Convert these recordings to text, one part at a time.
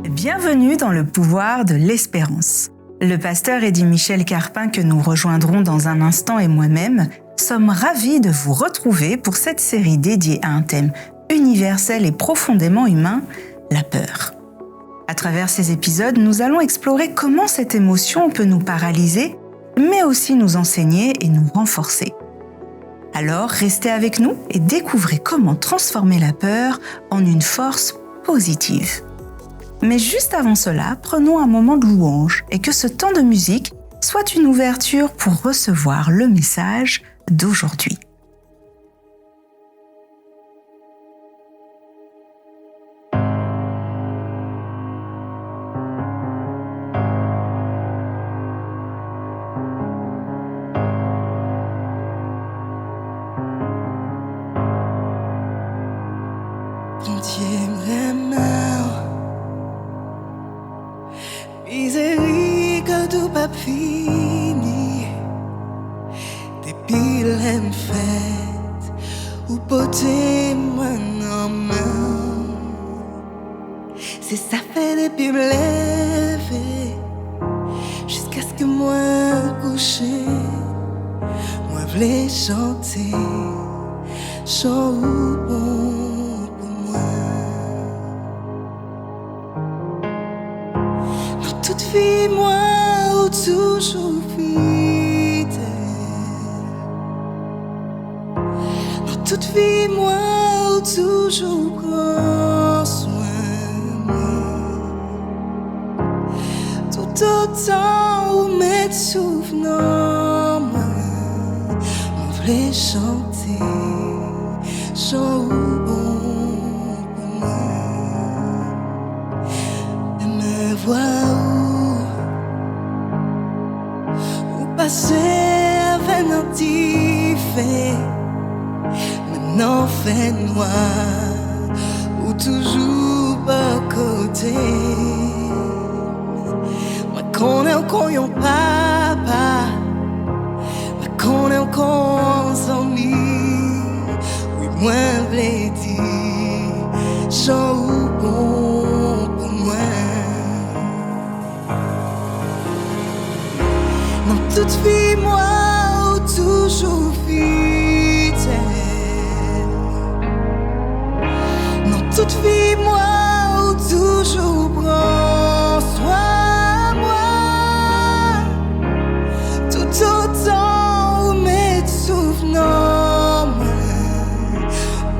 Bienvenue dans le pouvoir de l'espérance. Le pasteur Eddy Michel Carpin, que nous rejoindrons dans un instant, et moi-même, sommes ravis de vous retrouver pour cette série dédiée à un thème universel et profondément humain, la peur. À travers ces épisodes, nous allons explorer comment cette émotion peut nous paralyser, mais aussi nous enseigner et nous renforcer. Alors, restez avec nous et découvrez comment transformer la peur en une force positive. Mais juste avant cela, prenons un moment de louange et que ce temps de musique soit une ouverture pour recevoir le message d'aujourd'hui. Miséricorde pas fini, depuis l'en fête, ou porter moi en main. C'est ça fait depuis me lever, jusqu'à ce que moi coucher, moi voulais chanter, chant ou bon pour moi. Toute vie, moi, ou toujours fidèle. Dans toute vie, moi, ou toujours prends soin de moi. Tout autant où mes souvenants, moi, on voulait chanter, chant ou bon pour moi. Et me voir passer avec un petit fait, maintenant fait noir, ou toujours pas côté. Moi qu'on est encore yon papa, moi qu'on est encore amis, oui moi v'lais dire, chant ou bon pour moi. Toute vie, moi, ou toujours fidèle. Dans toute vie, moi, ou toujours prends soin de moi. Tout autant où mes souvenants,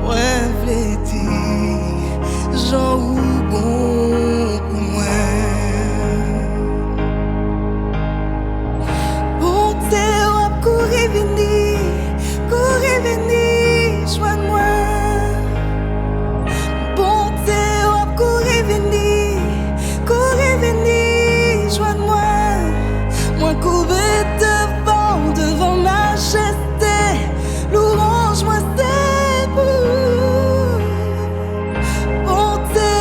moi, v'lais dire, j'en ou bon pour moi. Courez venir, joins-moi. Bonté, courez venir, joins-moi. Moi couvert devant ma majesté, louange-moi c'est pour. Bonté,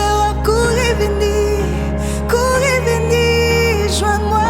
courez venir, joins-moi.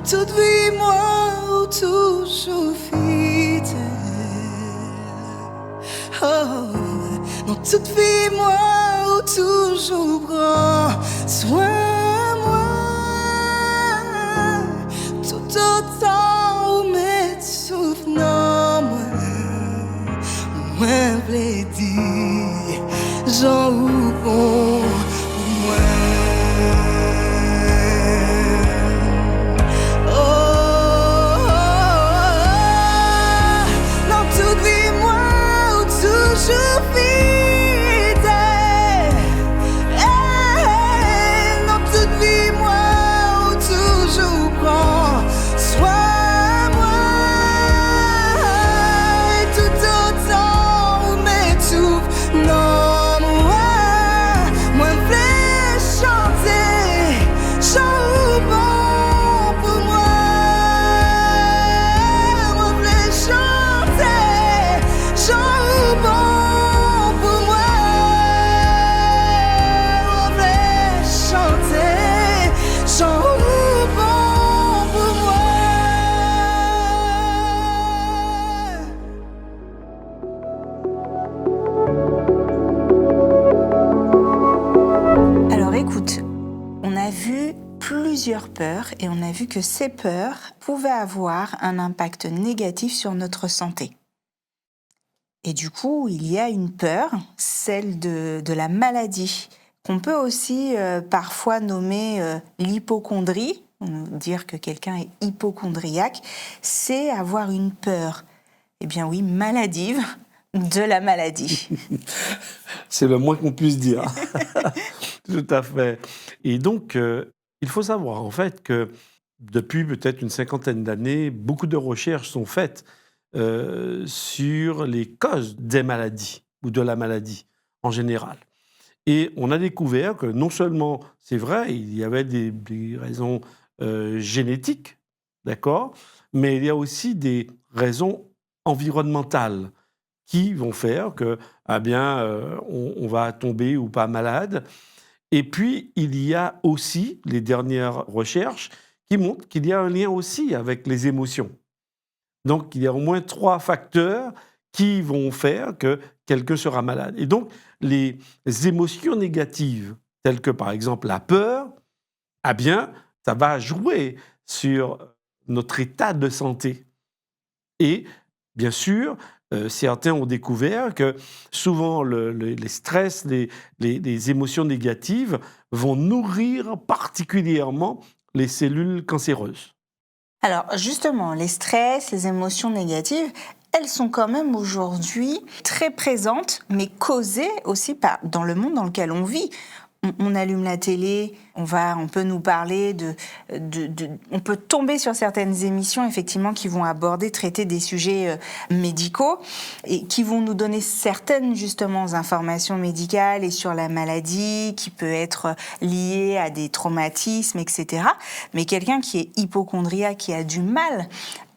Toute vie, moi, toujours fidèle. Oh, dans toute vie, moi, toujours prends soin de moi. Tout autant où mes souvenants, moi vle di, Jean ou bon pour moi. Oh, dans toute vie, moi, ou toujours fidèle. Dans toute vie, moi, ou toujours prend soin moi. Et tout autant où m'étouffe, non, moi v'lais chanter, chant bon pour moi. Moi v'lais chanter, chant bon pour moi. Moi v'lais chanter, chant bon pour moi. Alors écoute, on a vu plusieurs peurs et on a vu que ces peurs pouvaient avoir un impact négatif sur notre santé. Et du coup, il y a une peur, celle de la maladie, qu'on peut aussi parfois nommer l'hypocondrie. Dire que quelqu'un est hypocondriaque, c'est avoir une peur, eh bien oui, maladive de la maladie. C'est le moins qu'on puisse dire. Tout à fait. Et donc, il faut savoir en fait que depuis peut-être une cinquantaine d'années, beaucoup de recherches sont faites sur les causes des maladies ou de la maladie en général. Et on a découvert que non seulement, c'est vrai, il y avait des raisons génétiques, d'accord, mais il y a aussi des raisons environnementales qui vont faire que, eh bien, on va tomber ou pas malade. Et puis, il y a aussi les dernières recherches qui montrent qu'il y a un lien aussi avec les émotions. Donc, il y a au moins 3 facteurs qui vont faire que quelqu'un sera malade. Et donc, les émotions négatives, telles que par exemple la peur, eh bien, ça va jouer sur notre état de santé. Et bien sûr, certains ont découvert que souvent les stress, les émotions négatives vont nourrir particulièrement les cellules cancéreuses. Alors justement, les stress, les émotions négatives, elles sont quand même aujourd'hui très présentes, mais causées aussi dans le monde dans lequel on vit. On allume la télé, on peut nous parler on peut tomber sur certaines émissions effectivement qui vont traiter des sujets médicaux et qui vont nous donner certaines justement informations médicales et sur la maladie qui peut être liée à des traumatismes, etc. Mais quelqu'un qui est hypocondriaque, qui a du mal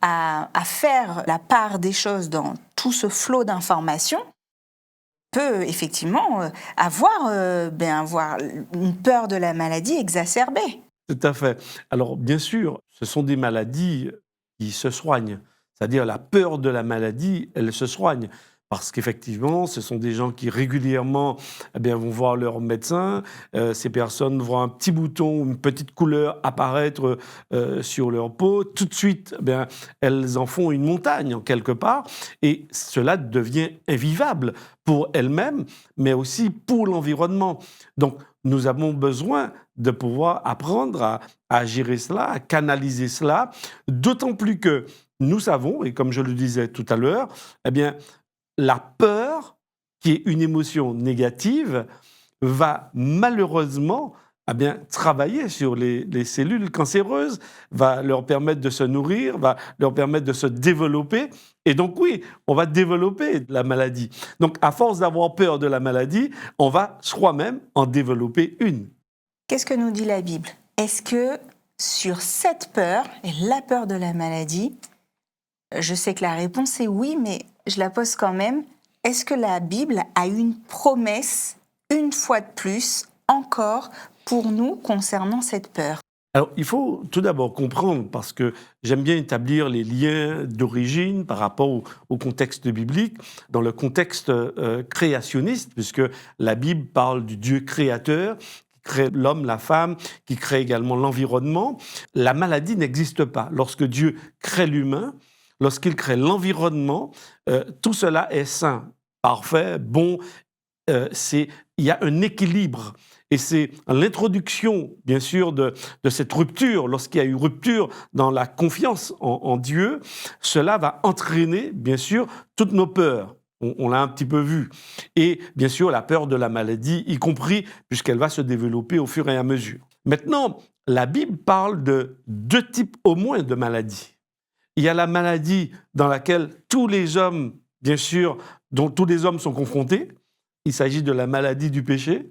à faire la part des choses dans tout ce flot d'informations, peut effectivement avoir une peur de la maladie exacerbée. Tout à fait. Alors, bien sûr, ce sont des maladies qui se soignent. C'est-à-dire la peur de la maladie, elle se soigne. Parce qu'effectivement, ce sont des gens qui régulièrement vont voir leur médecin. Ces personnes voient un petit bouton, une petite couleur apparaître sur leur peau. Tout de suite, elles en font une montagne, en quelque part. Et cela devient invivable pour elles-mêmes, mais aussi pour l'environnement. Donc, nous avons besoin de pouvoir apprendre à gérer cela, à canaliser cela, d'autant plus que nous savons, et comme je le disais tout à l'heure, la peur, qui est une émotion négative, va malheureusement travailler sur les cellules cancéreuses, va leur permettre de se nourrir, va leur permettre de se développer. Et donc oui, on va développer la maladie. Donc à force d'avoir peur de la maladie, on va soi-même en développer une. Qu'est-ce que nous dit la Bible ? Est-ce que sur cette peur, et la peur de la maladie, je sais que la réponse est oui, mais je la pose quand même. Est-ce que la Bible a une promesse, une fois de plus, encore, pour nous concernant cette peur ? Alors, il faut tout d'abord comprendre, parce que j'aime bien établir les liens d'origine par rapport au contexte biblique, dans le contexte créationniste, puisque la Bible parle du Dieu créateur, qui crée l'homme, la femme, qui crée également l'environnement. La maladie n'existe pas. Lorsque Dieu crée l'humain, lorsqu'il crée l'environnement, tout cela est sain. parfait, bon. Il y a un équilibre. Et c'est l'introduction, bien sûr, de cette rupture, lorsqu'il y a eu rupture dans la confiance en Dieu, cela va entraîner, bien sûr, toutes nos peurs. On l'a un petit peu vu. Et bien sûr, la peur de la maladie, y compris, puisqu'elle va se développer au fur et à mesure. Maintenant, la Bible parle de 2 types au moins de maladies. Il y a la maladie dans laquelle tous les hommes, bien sûr, dont tous les hommes sont confrontés. Il s'agit de la maladie du péché,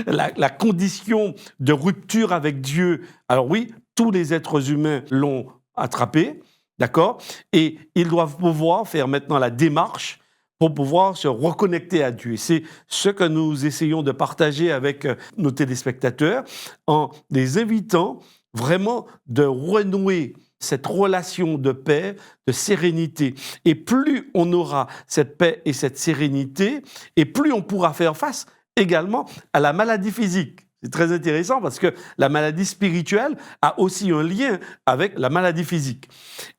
la condition de rupture avec Dieu. Alors oui, tous les êtres humains l'ont attrapé, d'accord ? Et ils doivent pouvoir faire maintenant la démarche pour pouvoir se reconnecter à Dieu. C'est ce que nous essayons de partager avec nos téléspectateurs en les invitant vraiment de renouer cette relation de paix, de sérénité. Et plus on aura cette paix et cette sérénité, et plus on pourra faire face également à la maladie physique. C'est très intéressant parce que la maladie spirituelle a aussi un lien avec la maladie physique.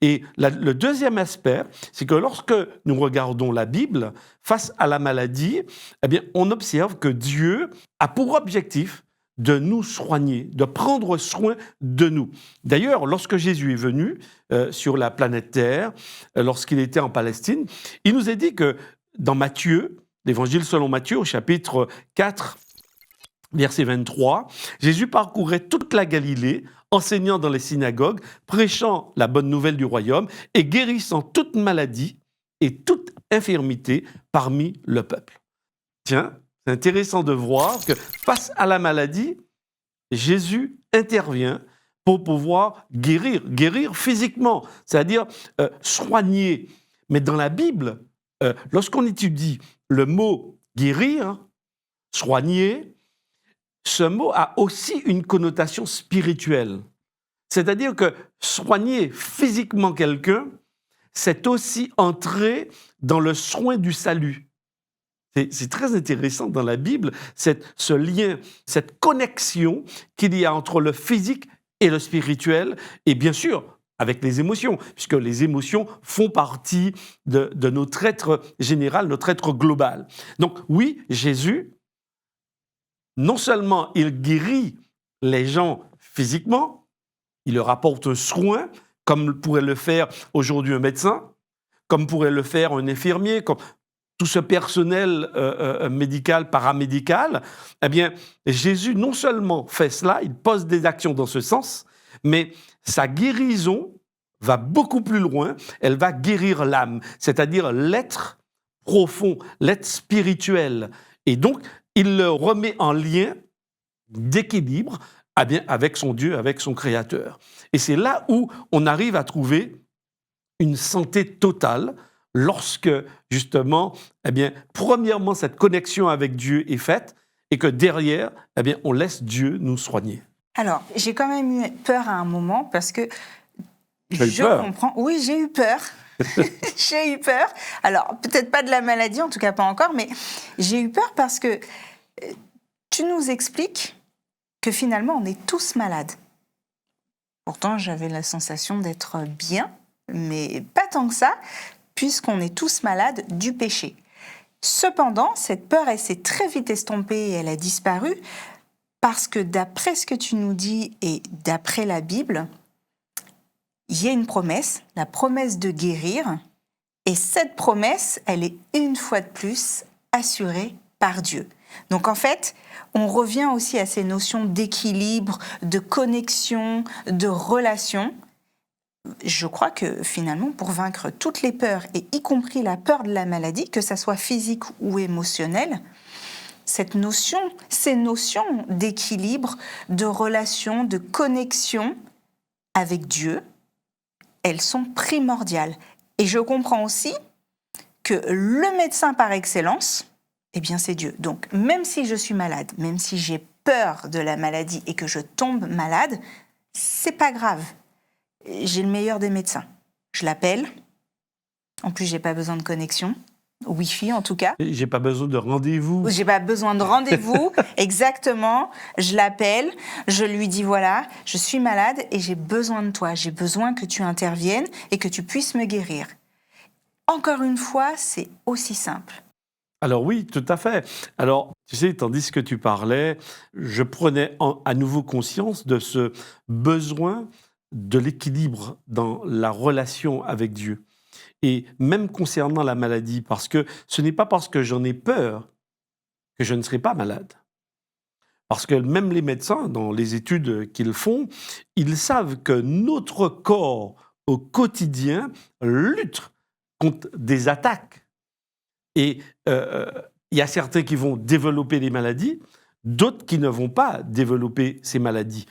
Et le deuxième aspect, c'est que lorsque nous regardons la Bible, face à la maladie, eh bien, on observe que Dieu a pour objectif de nous soigner, de prendre soin de nous. D'ailleurs, lorsque Jésus est venu sur la planète Terre, lorsqu'il était en Palestine, il nous est dit que dans Matthieu, l'Évangile selon Matthieu, au chapitre 4, verset 23, Jésus parcourait toute la Galilée, enseignant dans les synagogues, prêchant la bonne nouvelle du royaume et guérissant toute maladie et toute infirmité parmi le peuple. Tiens, c'est intéressant de voir que face à la maladie, Jésus intervient pour pouvoir guérir physiquement, c'est-à-dire soigner. Mais dans la Bible, lorsqu'on étudie le mot guérir, soigner, ce mot a aussi une connotation spirituelle. C'est-à-dire que soigner physiquement quelqu'un, c'est aussi entrer dans le soin du salut. C'est très intéressant dans la Bible, ce lien, cette connexion qu'il y a entre le physique et le spirituel, et bien sûr, avec les émotions, puisque les émotions font partie de notre être général, notre être global. Donc oui, Jésus, non seulement il guérit les gens physiquement, il leur apporte un soin, comme pourrait le faire aujourd'hui un médecin, comme pourrait le faire un infirmier, comme tout ce personnel médical, paramédical, eh bien, Jésus non seulement fait cela, il pose des actions dans ce sens, mais sa guérison va beaucoup plus loin, elle va guérir l'âme, c'est-à-dire l'être profond, l'être spirituel. Et donc, il le remet en lien d'équilibre eh bien, avec son Dieu, avec son Créateur. Et c'est là où on arrive à trouver une santé totale, lorsque, justement, eh bien, premièrement, cette connexion avec Dieu est faite et que derrière, eh bien, on laisse Dieu nous soigner. Alors, j'ai quand même eu peur à un moment parce que je comprends. Oui, j'ai eu peur. J'ai eu peur. Alors, peut-être pas de la maladie, en tout cas pas encore, mais j'ai eu peur parce que tu nous expliques que finalement, on est tous malades. Pourtant, j'avais la sensation d'être bien, mais pas tant que ça, puisqu'on est tous malades du péché. Cependant, cette peur, elle s'est très vite estompée et elle a disparu parce que d'après ce que tu nous dis et d'après la Bible, il y a une promesse, la promesse de guérir, et cette promesse, elle est une fois de plus assurée par Dieu. Donc en fait, on revient aussi à ces notions d'équilibre, de connexion, de relation. Je crois que finalement, pour vaincre toutes les peurs, et y compris la peur de la maladie, que ça soit physique ou émotionnelle, ces notions d'équilibre, de relation, de connexion avec Dieu, elles sont primordiales. Et je comprends aussi que le médecin par excellence, eh bien c'est Dieu. Donc même si je suis malade, même si j'ai peur de la maladie et que je tombe malade, c'est pas grave. J'ai le meilleur des médecins. Je l'appelle. En plus, j'ai pas besoin de connexion. Wi-Fi, en tout cas. J'ai pas besoin de rendez-vous. J'ai pas besoin de rendez-vous. Exactement. Je l'appelle. Je lui dis, voilà, je suis malade et j'ai besoin de toi. J'ai besoin que tu interviennes et que tu puisses me guérir. Encore une fois, c'est aussi simple. Alors oui, tout à fait. Alors, tu sais, tandis que tu parlais, je prenais à nouveau conscience de ce besoin de l'équilibre dans la relation avec Dieu. Et même concernant la maladie, parce que ce n'est pas parce que j'en ai peur que je ne serai pas malade. Parce que même les médecins, dans les études qu'ils font, ils savent que notre corps, au quotidien, lutte contre des attaques. Et il y a certains qui vont développer des maladies, d'autres qui ne vont pas développer ces maladies.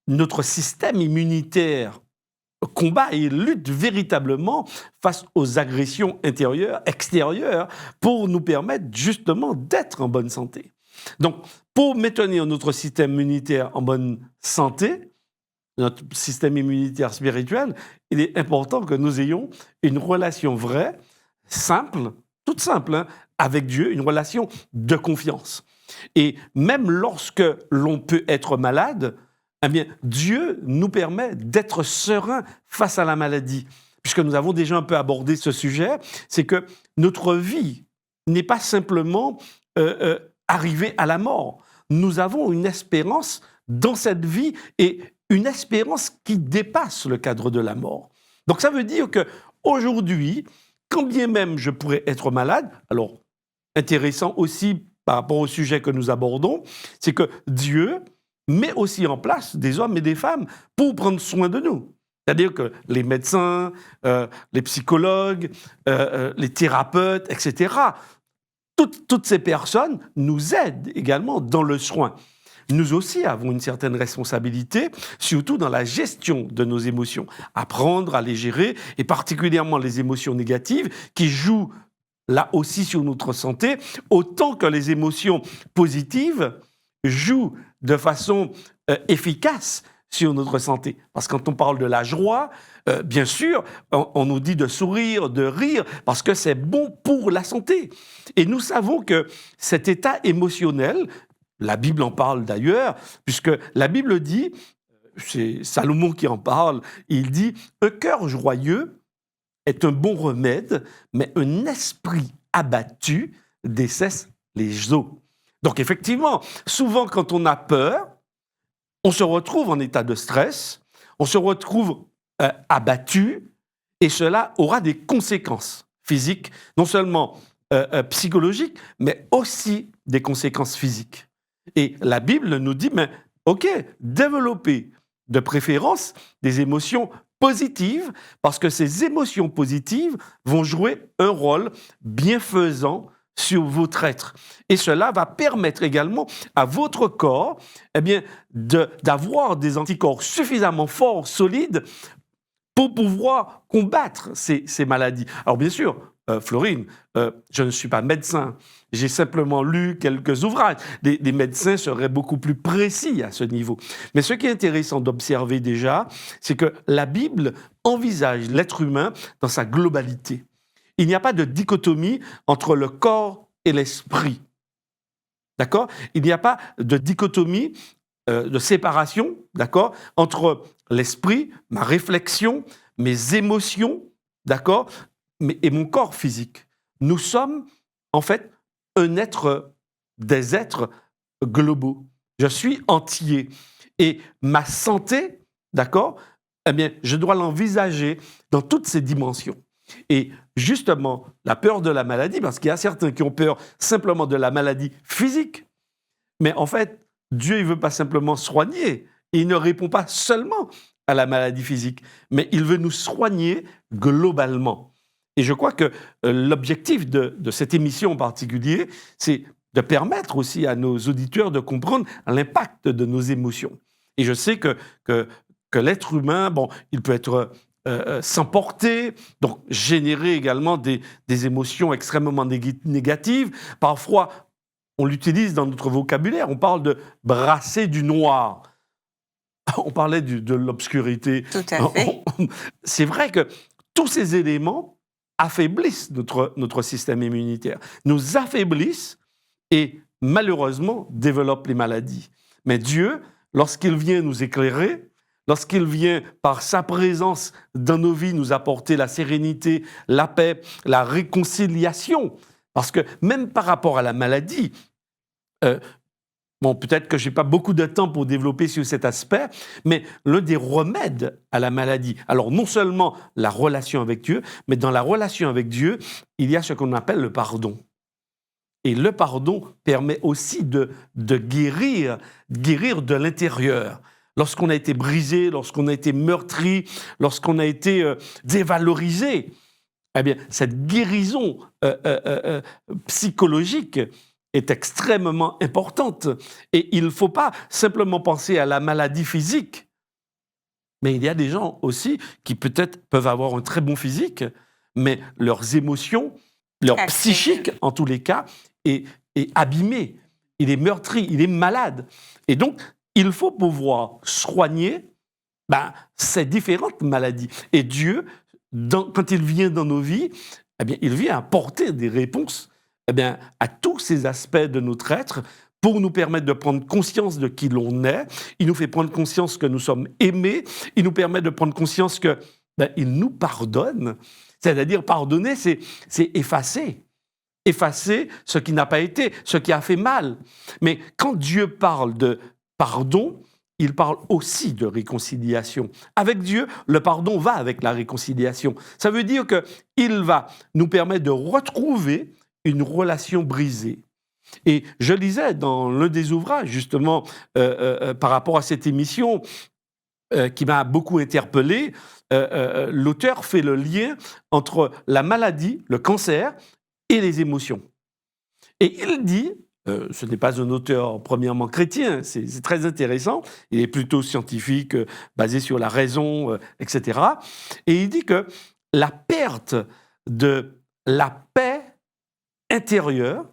Notre système immunitaire combat et lutte véritablement face aux agressions intérieures, extérieures, pour nous permettre justement d'être en bonne santé. Donc, pour maintenir notre système immunitaire en bonne santé, notre système immunitaire spirituel, il est important que nous ayons une relation vraie, simple, toute simple, hein, avec Dieu, une relation de confiance. Et même lorsque l'on peut être malade, eh bien, Dieu nous permet d'être sereins face à la maladie. Puisque nous avons déjà un peu abordé ce sujet, c'est que notre vie n'est pas simplement arrivée à la mort. Nous avons une espérance dans cette vie et une espérance qui dépasse le cadre de la mort. Donc ça veut dire qu'aujourd'hui, quand bien même je pourrais être malade, alors intéressant aussi par rapport au sujet que nous abordons, c'est que Dieu met aussi en place des hommes et des femmes pour prendre soin de nous. C'est-à-dire que les médecins, les psychologues, les thérapeutes, etc., toutes ces personnes nous aident également dans le soin. Nous aussi avons une certaine responsabilité, surtout dans la gestion de nos émotions. Apprendre à les gérer, et particulièrement les émotions négatives, qui jouent là aussi sur notre santé, autant que les émotions positives jouent de façon efficace sur notre santé. Parce que quand on parle de la joie, bien sûr, on nous dit de sourire, de rire, parce que c'est bon pour la santé. Et nous savons que cet état émotionnel, la Bible en parle d'ailleurs, puisque la Bible dit, c'est Salomon qui en parle, il dit « Un cœur joyeux est un bon remède, mais un esprit abattu dessèche les os. » Donc effectivement, souvent quand on a peur, on se retrouve en état de stress, on se retrouve abattu, et cela aura des conséquences physiques, non seulement psychologiques, mais aussi des conséquences physiques. Et la Bible nous dit, mais ok, développez de préférence des émotions positives, parce que ces émotions positives vont jouer un rôle bienfaisant sur votre être. Et cela va permettre également à votre corps d'avoir des anticorps suffisamment forts, solides, pour pouvoir combattre ces maladies. Alors bien sûr, Florine, je ne suis pas médecin, j'ai simplement lu quelques ouvrages. Des médecins seraient beaucoup plus précis à ce niveau. Mais ce qui est intéressant d'observer déjà, c'est que la Bible envisage l'être humain dans sa globalité. Il n'y a pas de dichotomie entre le corps et l'esprit. D'accord ? Il n'y a pas de dichotomie, de séparation, d'accord, entre l'esprit, ma réflexion, mes émotions, d'accord, et mon corps physique. Nous sommes, en fait, des êtres globaux. Je suis entier. Et ma santé, d'accord, eh bien, je dois l'envisager dans toutes ces dimensions. Et justement, la peur de la maladie, parce qu'il y a certains qui ont peur simplement de la maladie physique, mais en fait, Dieu, il ne veut pas simplement soigner, il ne répond pas seulement à la maladie physique, mais il veut nous soigner globalement. Et je crois que l'objectif de cette émission en particulier, c'est de permettre aussi à nos auditeurs de comprendre l'impact de nos émotions. Et je sais que l'être humain, bon, il peut être s'emporter, donc générer également des émotions extrêmement négatives. Parfois, on l'utilise dans notre vocabulaire, on parle de brasser du noir. On parlait de l'obscurité. Tout à fait. C'est vrai que tous ces éléments affaiblissent notre système immunitaire, nous affaiblissent et malheureusement développent les maladies. Mais Dieu, lorsqu'il vient nous éclairer, lorsqu'il vient par sa présence dans nos vies nous apporter la sérénité, la paix, la réconciliation, Parce que même par rapport à la maladie, bon, peut-être que je n'ai pas beaucoup de temps pour développer sur cet aspect, mais l'un des remèdes à la maladie, alors non seulement la relation avec Dieu, mais dans la relation avec Dieu, il y a ce qu'on appelle le pardon. Et le pardon permet aussi de guérir de l'intérieur. Lorsqu'on a été brisé, lorsqu'on a été meurtri, lorsqu'on a été dévalorisé, eh bien, cette guérison psychologique est extrêmement importante. Et il ne faut pas simplement penser à la maladie physique, mais il y a des gens aussi qui peut-être peuvent avoir un très bon physique, mais leurs émotions, leur psychique, en tous les cas, est abîmé. Il est meurtri, il est malade. Et donc, il faut pouvoir soigner ces différentes maladies. Et Dieu, quand il vient dans nos vies, eh bien, il vient apporter des réponses à tous ces aspects de notre être pour nous permettre de prendre conscience de qui l'on est. Il nous fait prendre conscience que nous sommes aimés. Il nous permet de prendre conscience qu'il nous pardonne. C'est-à-dire, pardonner, c'est effacer. Effacer ce qui n'a pas été, ce qui a fait mal. Mais quand Dieu parle de pardon, il parle aussi de réconciliation. Avec Dieu, le pardon va avec la réconciliation. Ça veut dire qu'il va nous permettre de retrouver une relation brisée. Et je lisais dans l'un des ouvrages, justement, par rapport à cette émission, qui m'a beaucoup interpellé, l'auteur fait le lien entre la maladie, le cancer et les émotions. Et il dit, ce n'est pas un auteur premièrement chrétien, c'est très intéressant, il est plutôt scientifique, basé sur la raison, etc. Et il dit que la perte de la paix intérieure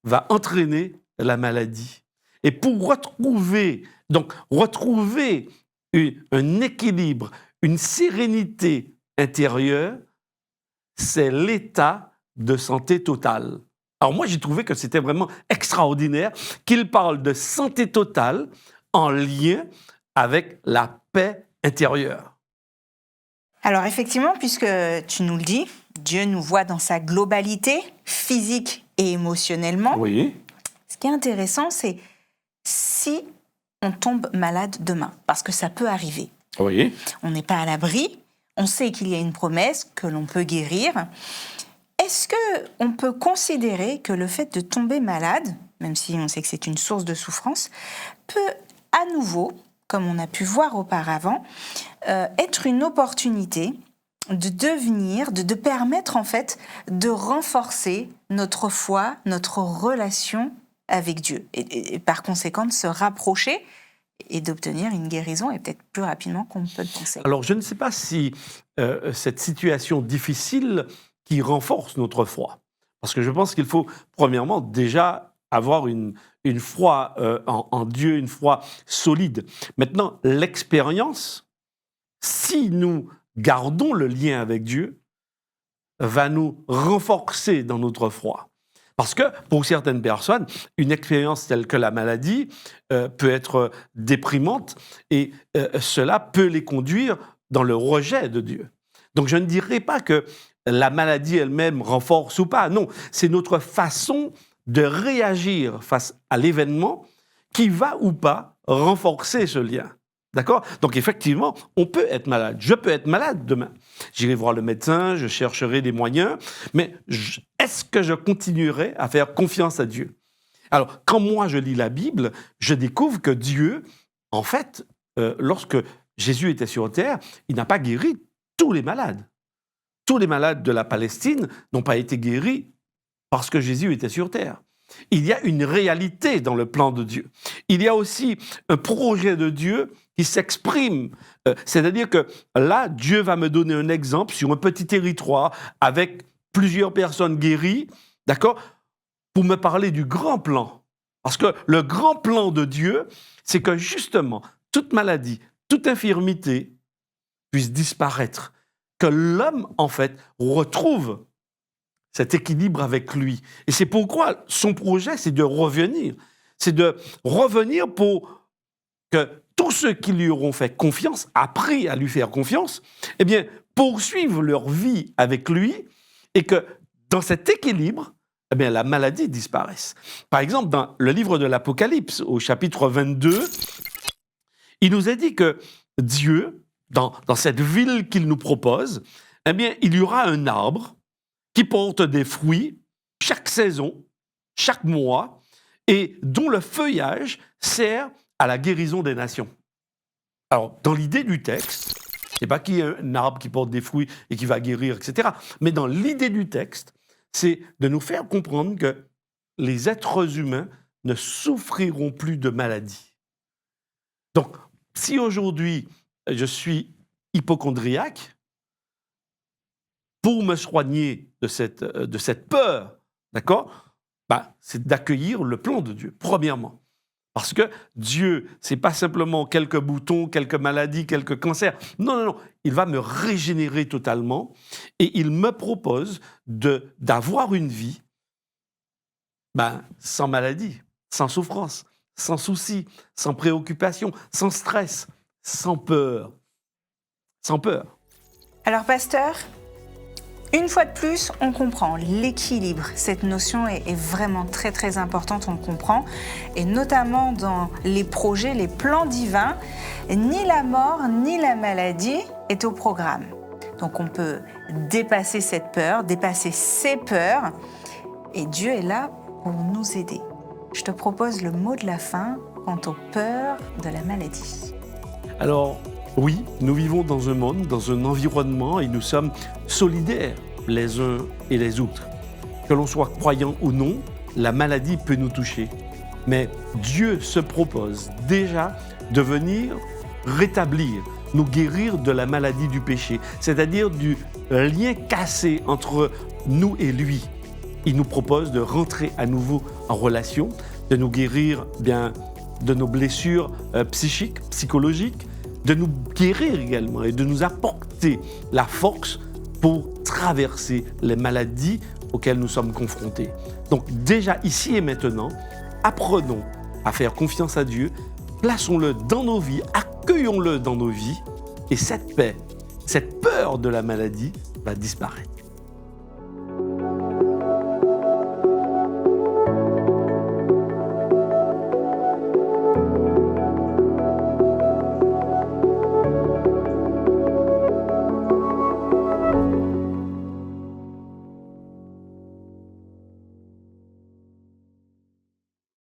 va entraîner la maladie. Et pour retrouver un équilibre, une sérénité intérieure, c'est l'état de santé totale. Alors moi, j'ai trouvé que c'était vraiment extraordinaire qu'il parle de santé totale en lien avec la paix intérieure. Alors effectivement, puisque tu nous le dis, Dieu nous voit dans sa globalité, physique et émotionnellement. Oui. Ce qui est intéressant, c'est si on tombe malade demain, parce que ça peut arriver. Oui. On n'est pas à l'abri, on sait qu'il y a une promesse, que l'on peut guérir. Est-ce qu'on peut considérer que le fait de tomber malade, même si on sait que c'est une source de souffrance, peut à nouveau, comme on a pu voir auparavant, être une opportunité de devenir, de permettre en fait de renforcer notre foi, notre relation avec Dieu et par conséquent de se rapprocher et d'obtenir une guérison et peut-être plus rapidement qu'on peut le penser. Alors je ne sais pas si cette situation difficile qui renforce notre foi, parce que je pense qu'il faut premièrement déjà avoir une foi en Dieu, une foi solide. Maintenant, l'expérience, si nous gardons le lien avec Dieu, va nous renforcer dans notre foi. Parce que pour certaines personnes, une expérience telle que la maladie peut être déprimante et cela peut les conduire dans le rejet de Dieu. Donc je ne dirais pas que la maladie elle-même renforce ou pas. Non, c'est notre façon de réagir face à l'événement qui va ou pas renforcer ce lien. D'accord ? Donc effectivement, on peut être malade. Je peux être malade demain. J'irai voir le médecin, je chercherai des moyens, mais est-ce que je continuerai à faire confiance à Dieu ? Alors, quand moi je lis la Bible, je découvre que Dieu, en fait, lorsque Jésus était sur terre, il n'a pas guéri tous les malades. Tous les malades de la Palestine n'ont pas été guéris parce que Jésus était sur terre. Il y a une réalité dans le plan de Dieu. Il y a aussi un projet de Dieu qui s'exprime. C'est-à-dire que là, Dieu va me donner un exemple sur un petit territoire avec plusieurs personnes guéries, d'accord, pour me parler du grand plan. Parce que le grand plan de Dieu, c'est que justement, toute maladie, toute infirmité puisse disparaître. Que l'homme, en fait, retrouve cet équilibre avec lui. Et c'est pourquoi son projet, c'est de revenir. C'est de revenir pour que tous ceux qui lui auront fait confiance, appris à lui faire confiance, eh bien, poursuivent leur vie avec lui et que dans cet équilibre, eh bien, la maladie disparaît. Par exemple, dans le livre de l'Apocalypse, au chapitre 22, il nous est dit que Dieu, dans cette ville qu'il nous propose, eh bien, il y aura un arbre qui porte des fruits chaque saison, chaque mois, et dont le feuillage sert à la guérison des nations. Alors, dans l'idée du texte, c'est pas qu'il y a un arbre qui porte des fruits et qui va guérir, etc. Mais dans l'idée du texte, c'est de nous faire comprendre que les êtres humains ne souffriront plus de maladies. Donc, si aujourd'hui je suis hypocondriaque, pour me soigner de cette peur, d'accord, c'est d'accueillir le plan de Dieu, premièrement. Parce que Dieu, ce n'est pas simplement quelques boutons, quelques maladies, quelques cancers. Non. Il va me régénérer totalement et il me propose d'avoir une vie sans maladie, sans souffrance, sans souci, sans préoccupation, sans stress, sans peur. Sans peur. Alors, pasteur, une fois de plus, on comprend l'équilibre. Cette notion est vraiment très très importante, on le comprend. Et notamment dans les projets, les plans divins, ni la mort ni la maladie est au programme. Donc on peut dépasser cette peur, dépasser ces peurs. Et Dieu est là pour nous aider. Je te propose le mot de la fin quant aux peurs de la maladie. Alors, oui, nous vivons dans un monde, dans un environnement et nous sommes solidaires les uns et les autres. Que l'on soit croyant ou non, la maladie peut nous toucher. Mais Dieu se propose déjà de venir rétablir, nous guérir de la maladie du péché, c'est-à-dire du lien cassé entre nous et lui. Il nous propose de rentrer à nouveau en relation, de nous guérir de nos blessures psychiques, psychologiques, de nous guérir également et de nous apporter la force pour traverser les maladies auxquelles nous sommes confrontés. Donc déjà ici et maintenant, apprenons à faire confiance à Dieu, plaçons-le dans nos vies, accueillons-le dans nos vies et cette paix, cette peur de la maladie va disparaître.